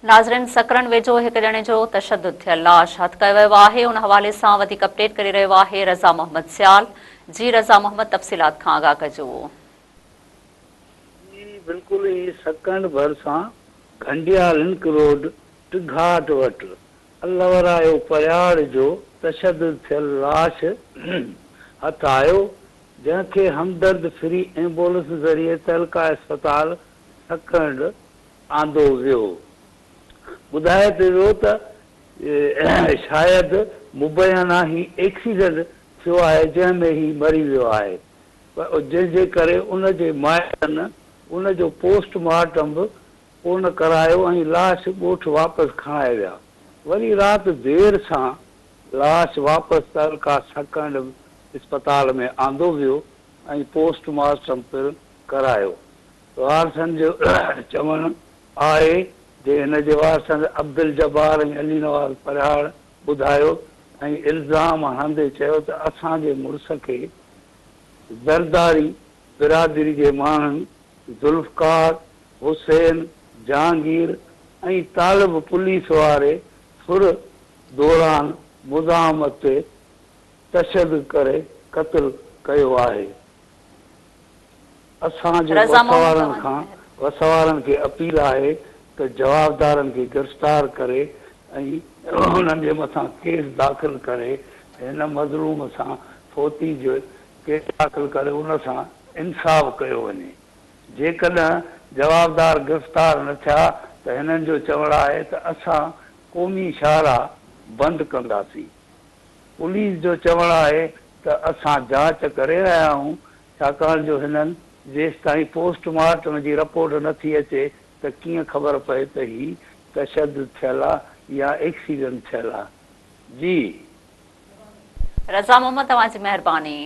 नाज़रीन सकरन वेझो हिकु ॼणे जो तशद्दुद थियल लाश हथ कयो वियो आहे। उन हवाले सां वधीक अपडेट करे रहियो आहे रज़ा मोहम्मद सियाल। जी रज़ा मोहम्मद, तफ़सीलात खां आगाह कजो। बिल्कुल ही सकंड भरिसां घंडिया लिंक रोड टिघाट वटि अलवरायो परियार जो तशद्दुद थियल लाश हथ आयो, जंहिंखे हमदर्द फ्री एम्बुलेंस ज़रिए तहलका अस्पताल सकंड आंदो वियो। ॿुधाए पियो त शायदि मुबैना ही एक्सीडेंट थियो आहे, जंहिंमें ही मरी वियो आहे। जंहिंजे करे उनजे माइटनि उनजो पोस्टमार्टम बि कोन करायो ऐं लाश ॻोठु वापसि खणाए विया। वरी राति देरि सां लाश वापसि तहलका सकंड अस्पताल में आंदो वियो ऐं पोस्टमार्टम पिणु करायो। वारसनि जो चवणु आहे जे हिन जे वारसनि अब्दुल जब्बार ऐं अली नवाज़ परियार ॿुधायो ऐं इल्ज़ाम हणंदे चयो त असांजे मुड़ुस खे ज़रदारी बिरादरी जे माण्हुनि ज़ुल्फ़कार, हुसैन, जहांगीर ऐं तालिब पुलिस वारे फुर दौरान मुज़ाहमत ते तशद्दुद करे क़त्ल कयो आहे। असांजे वसवारनि खे अपील आहे त जवाबदारनि खे गिरफ़्तार करे ऐं उन्हनि जे मथां केस दाख़िल करे हिन मज़लूम सां फोती जो केस दाख़िल करे उन सां इंसाफ़ कयो वञे। जेकॾहिं जवाबदार गिरफ़्तार न थिया त हिननि जो चवणु आहे त असां क़ौमी शाहरा बंदि कंदासीं। पुलिस जो चवणु आहे त असां जांच करे रहिया आहियूं, छाकाणि जो हिननि जेसि ताईं पोस्टमार्टम जी रिपोर्ट नथी अचे त कीअं ख़बर पए त ही तशद्दुद थियल आहे या एक्सीडेंट थियल आहे। जी रज़ा मोहम्मद, तव्हांजी महिरबानी।